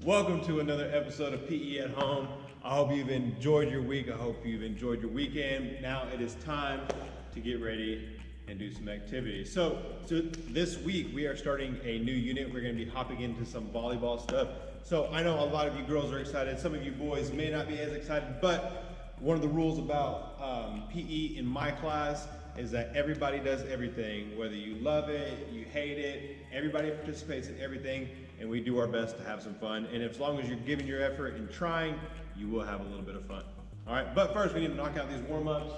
Welcome to another episode of PE at Home. I hope you've enjoyed your week. I hope you've enjoyed your weekend. Now it is time to get ready and do some activities. So this week we are starting a new unit. We're going to be hopping into some volleyball stuff. So I know a lot of you girls are excited. Some of you boys may not be as excited, but one of the rules about PE in my class is that everybody does everything. Whether you love it, you hate it, everybody participates in everything, and we do our best to have some fun. And as long as you're giving your effort and trying, you will have a little bit of fun. All right, but first we need to knock out these warm-ups.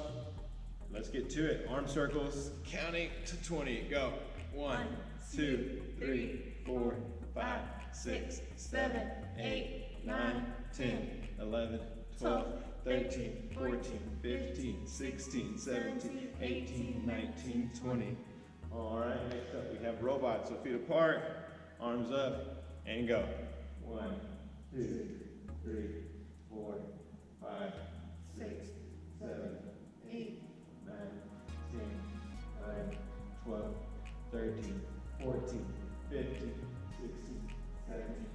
Let's get to it. Arm circles, counting to 20. Go. 1, 2, 3, 4, 5, 6, 7, 8, 9, 10, 11, 12, 13, 14, 15, 16, 17, 18, 19, 20. All right, next up we have robots. So feet apart, arms up, and go. 1, 2, 3, 4, 5, 6, 7, 8, 9, 10, 11, 12, 13, 14, 15, 16, 17,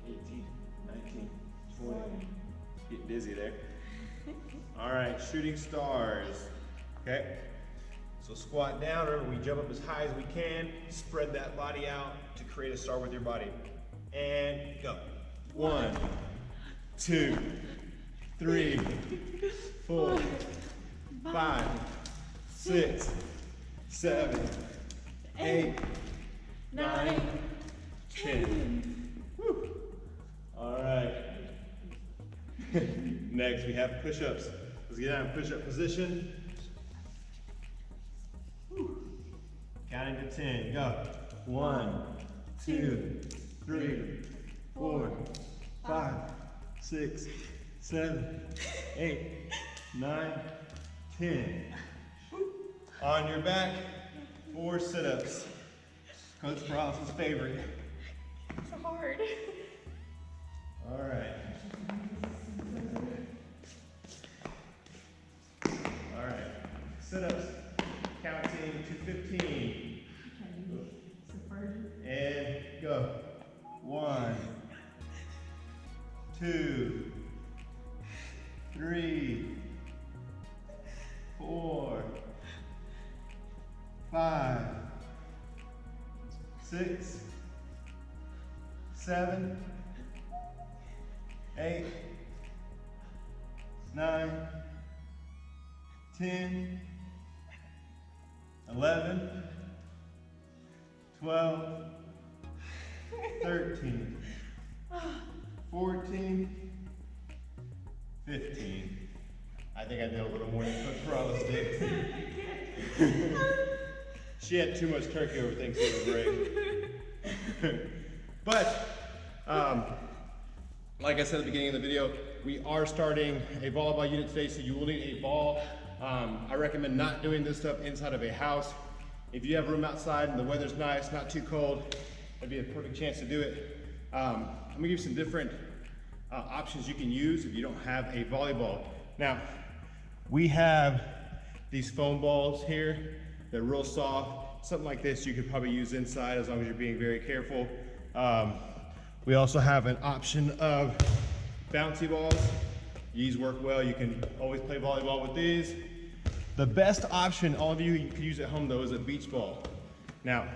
18, 19, 20. Get dizzy there. All right, shooting stars. Okay, so squat down, remember we jump up as high as we can, spread that body out to create a star with your body. And go. 1, 2, 3, 4, 5, 6, 7, 8, 9, 10. Woo. All right. Next, we have push-ups. Let's get out in push-up position. Woo. Counting to 10. Go. 1, 2, 3, 4, 5, 6, 7, 8, 9, 10. On your back, 4 sit-ups. Coach Morales' favorite. It's hard. All right. All right. Sit-ups, counting to 15. And go. 1, 2, 3, 4, 5, 6, 7, 8, 9, 10, 11, 12, 13, 14, 15. I think I did a little more than Coach Morales did. She had too much turkey over Thanksgiving break. But, like I said at the beginning of the video, we are starting a volleyball unit today, so you will need a ball. I recommend not doing this stuff inside of a house. If you have room outside and the weather's nice, not too cold, that'd be a perfect chance to do it. I'm gonna give you some different options you can use if you don't have a volleyball. Now, we have these foam balls here. They're real soft. Something like this you could probably use inside as long as you're being very careful. We also have an option of bouncy balls. These work well. You can always play volleyball with these. The best option, all of you could use at home though, is a beach ball. Now,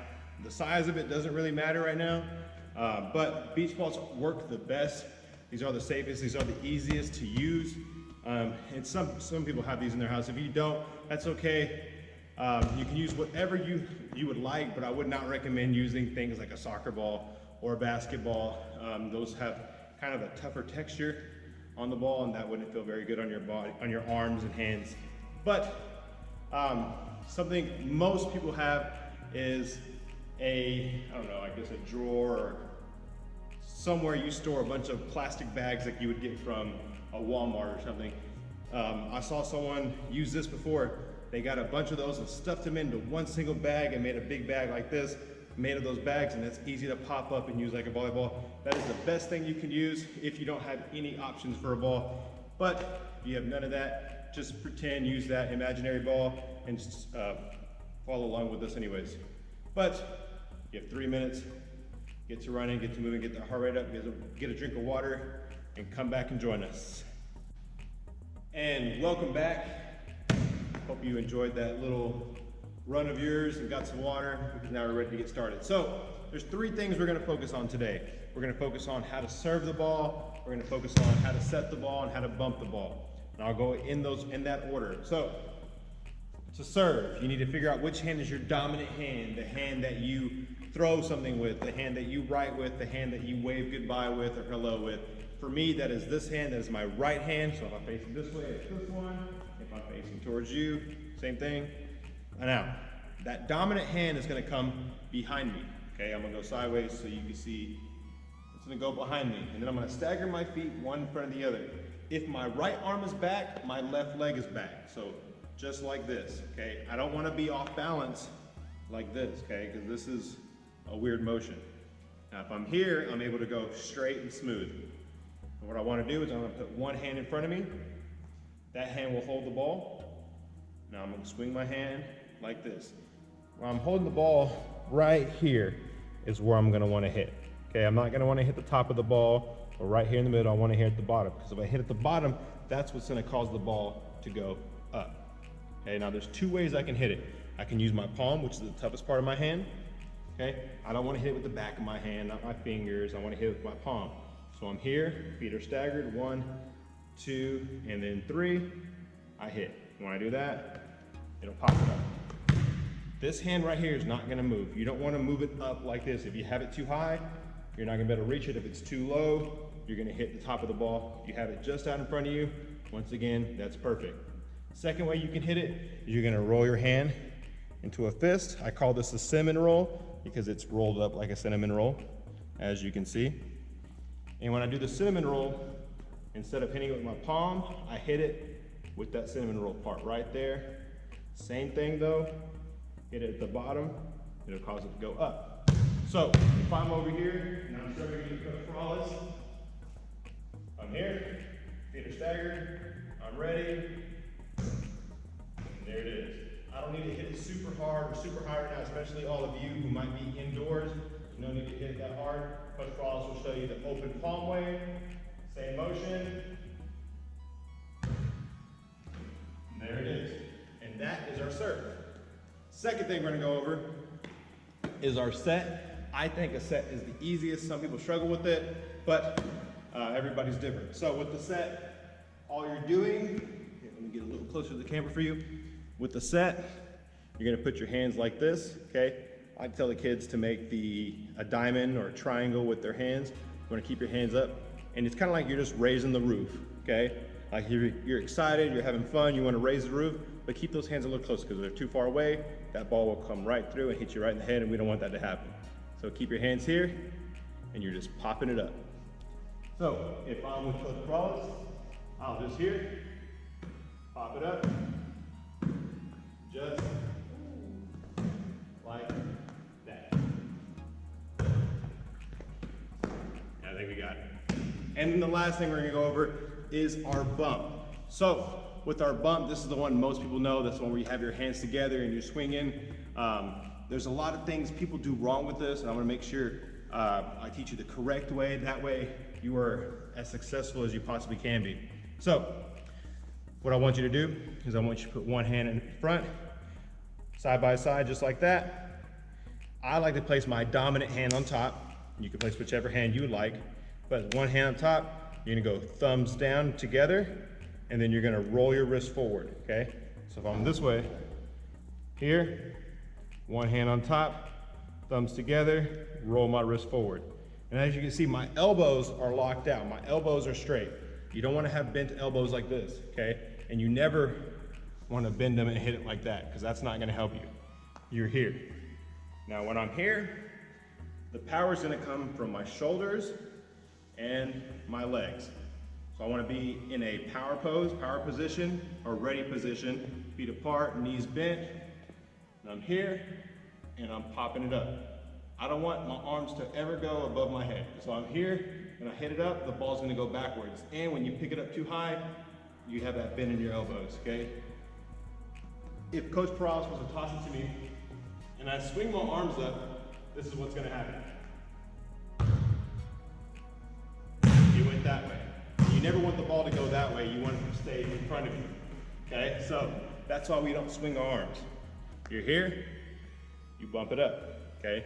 the size of it doesn't really matter right now, but beach balls work the best. These are the safest, these are the easiest to use. And some people have these in their house. If you don't, that's okay. You can use whatever you would like, but I would not recommend using things like a soccer ball or a basketball. Those have kind of a tougher texture on the ball, and that wouldn't feel very good on your body, on your arms and hands. But something most people have is I don't know, I guess a drawer or somewhere you store a bunch of plastic bags like you would get from a Walmart or something. I saw someone use this before. They got a bunch of those and stuffed them into one single bag and made a big bag like this, made of those bags, and that's easy to pop up and use like a volleyball. That is the best thing you can use if you don't have any options for a ball. But if you have none of that, just pretend, use that imaginary ball, and follow along with this anyways. But you have 3 minutes get to running, get to moving, get the heart rate up, get a drink of water, and come back and join us. And welcome back. Hope you enjoyed that little run of yours and got some water, because now we're ready to get started. So there's 3 things we're gonna focus on today. We're gonna focus on how to serve the ball, we're gonna focus on how to set the ball, and how to bump the ball. And I'll go in that order. So to serve, you need to figure out which hand is your dominant hand, the hand that you throw something with, the hand that you write with, the hand that you wave goodbye with or hello with. For me, that is this hand, that is my right hand. So if I'm facing this way, it's this one. If I'm facing towards you, same thing. And now, that dominant hand is gonna come behind me. Okay, I'm gonna go sideways so you can see it's gonna go behind me. And then I'm gonna stagger my feet one in front of the other. If my right arm is back, my left leg is back. So just like this, okay? I don't wanna be off balance like this, okay? Because this is a weird motion. Now if I'm here, I'm able to go straight and smooth. And what I wanna do is I'm gonna put one hand in front of me. That hand will hold the ball. Now I'm gonna swing my hand like this. When I'm holding the ball right here is where I'm gonna wanna hit. Okay, I'm not gonna wanna hit the top of the ball or right here in the middle. I wanna hit at the bottom, because if I hit at the bottom, that's what's gonna cause the ball to go up. Okay, now there's 2 ways I can hit it. I can use my palm, which is the toughest part of my hand. Okay, I don't wanna hit it with the back of my hand, not my fingers. I wanna hit it with my palm. So I'm here, feet are staggered, 1, 2, and then 3, I hit. When I do that, it'll pop it up. This hand right here is not gonna move. You don't wanna move it up like this. If you have it too high, you're not gonna be able to reach it. If it's too low, you're gonna hit the top of the ball. If you have it just out in front of you, once again, that's perfect. Second way you can hit it is you're gonna roll your hand into a fist. I call this a cinnamon roll because it's rolled up like a cinnamon roll, as you can see. And when I do the cinnamon roll, instead of hitting it with my palm, I hit it with that cinnamon roll part right there. Same thing though, hit it at the bottom, it'll cause it to go up. So if I'm over here and I'm starting to do a flawless, I'm here, feet are staggered, I'm ready, and there it is. I don't need to hit it super hard or super high right now, especially all of you who might be indoors. No need to hit it that hard. Coach Flawless will show you the open palm wave, same motion. And there it is. And that is our serve. Second thing we're gonna go over is our set. I think a set is the easiest. Some people struggle with it, but everybody's different. So with the set, all you're doing, here, let me get a little closer to the camera for you. With the set, you're gonna put your hands like this, okay? I tell the kids to make a diamond or a triangle with their hands. You wanna keep your hands up, and it's kinda like you're just raising the roof, okay? Like you're excited, you're having fun, you wanna raise the roof, but keep those hands a little close, because if they're too far away, that ball will come right through and hit you right in the head, and we don't want that to happen. So keep your hands here, and you're just popping it up. So if I'm with Coach Flawless, I'll just here, pop it up, just like that. I think we got it. And then the last thing we're gonna go over is our bump. So with our bump, this is the one most people know. That's the one where you have your hands together and you're swinging. There's a lot of things people do wrong with this, and I wanna make sure I teach you the correct way. That way you are as successful as you possibly can be. So what I want you to do is I want you to put one hand in front, side by side, just like that. I like to place my dominant hand on top. You can place whichever hand you would like, but one hand on top, you're gonna go thumbs down together, and then you're gonna roll your wrist forward, okay? So if I'm this way, here, one hand on top, thumbs together, roll my wrist forward. And as you can see, my elbows are locked out. My elbows are straight. You don't wanna have bent elbows like this, okay? And you never wanna bend them and hit it like that, because that's not gonna help you. You're here. Now when I'm here, the power is gonna come from my shoulders and my legs. So I wanna be in a power pose, power position, or ready position, feet apart, knees bent, and I'm here, and I'm popping it up. I don't want my arms to ever go above my head. So I'm here, and I hit it up, the ball's gonna go backwards. And when you pick it up too high, you have that bend in your elbows, okay? If Coach Perales was to toss it to me, and I swing my arms up, this is what's gonna happen. never want the ball to go that way. You want it to stay in front of you, okay? So that's why we don't swing our arms. You're here, you bump it up, okay?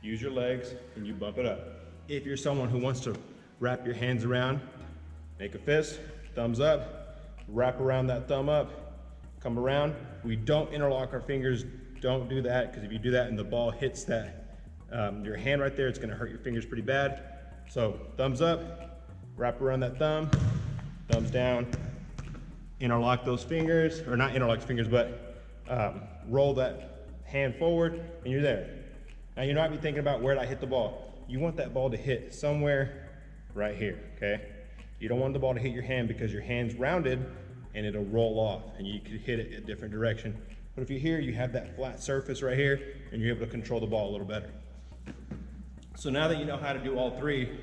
Use your legs and you bump it up. If you're someone who wants to wrap your hands around, make a fist, thumbs up, wrap around that thumb up, come around. We don't interlock our fingers. Don't do that, because if you do that and the ball hits that your hand right there, it's gonna hurt your fingers pretty bad. So thumbs up, wrap around that thumb, thumbs down, interlock those fingers, or not interlock the fingers, but roll that hand forward, and you're there. Now you might be thinking about, where did I hit the ball? You want that ball to hit somewhere right here, okay? You don't want the ball to hit your hand, because your hand's rounded and it'll roll off and you could hit it a different direction. But if you're here, you have that flat surface right here and you're able to control the ball a little better. So now that you know how to do all three,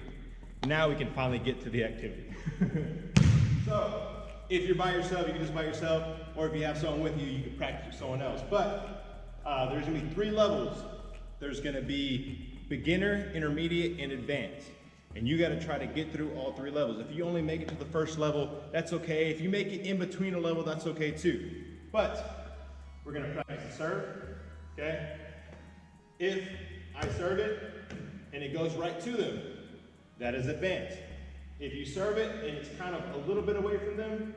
now we can finally get to the activity. So if you're by yourself, you can just by yourself, or if you have someone with you, you can practice with someone else. But there's gonna be 3 levels. There's gonna be beginner, intermediate, and advanced. And you gotta try to get through all 3 levels. If you only make it to the first level, that's okay. If you make it in between a level, that's okay too. But we're gonna practice the serve, okay? If I serve it and it goes right to them, that is advanced. If you serve it and it's kind of a little bit away from them,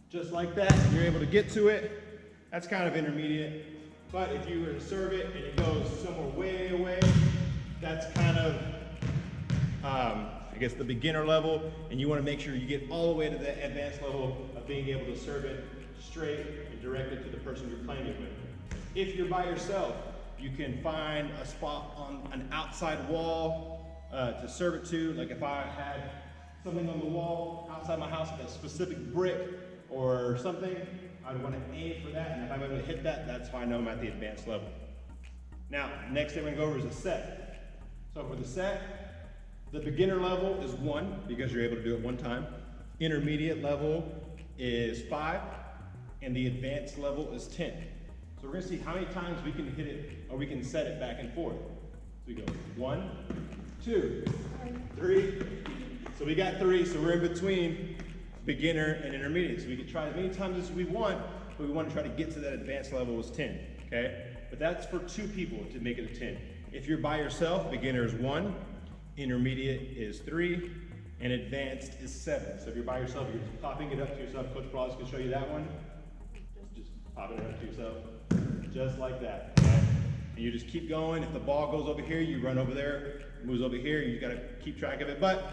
just like that, you're able to get to it, that's kind of intermediate. But if you were to serve it and it goes somewhere way away, that's kind of, I guess, the beginner level, and you want to make sure you get all the way to the advanced level of being able to serve it straight and direct it to the person you're playing it with. If you're by yourself, you can find a spot on an outside wall to serve it to. Like if I had something on the wall outside my house, a specific brick or something, I'd want to aim for that, and if I'm able to hit that, that's how I know I'm at the advanced level. Now, next thing we're going to go over is a set. So for the set, the beginner level is 1, because you're able to do it 1 time. Intermediate level is 5, and the advanced level is 10. So we're gonna see how many times we can hit it, or we can set it back and forth. So we go 1, 2, 3. So we got 3, so we're in between beginner and intermediate. So we can try as many times as we want, but we want to try to get to that advanced level is 10, okay? But that's for 2 people to make it a 10. If you're by yourself, beginner is 1, intermediate is 3, and advanced is 7. So if you're by yourself, you're just popping it up to yourself. Coach Brawley can show you that one. Just popping it up to yourself, just like that, okay? And you just keep going. If the ball goes over here, you run over there. Moves over here, you gotta keep track of it. But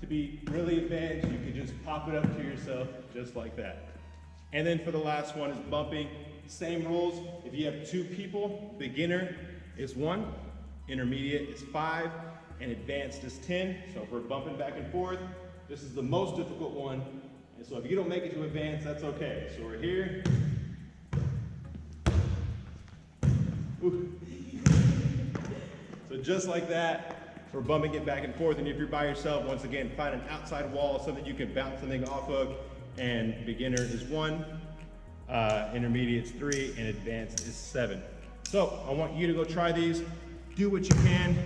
to be really advanced, you can just pop it up to yourself, just like that. And then for the last one is bumping. Same rules. If you have 2 people, beginner is 1, intermediate is 5, and advanced is 10. So if we're bumping back and forth, this is the most difficult one. And so if you don't make it to advanced, that's okay. So we're here. Ooh. So just like that, we're bumping it back and forth. And if you're by yourself, once again, find an outside wall, something you can bounce something off of. And beginner is 1, intermediate is 3, and advanced is 7. So I want you to go try these. Do what you can.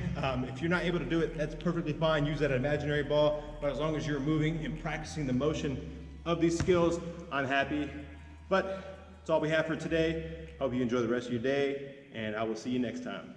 If you're not able to do it, that's perfectly fine. Use that imaginary ball. But as long as you're moving and practicing the motion of these skills, I'm happy. But that's all we have for today. Hope you enjoy the rest of your day, and I will see you next time.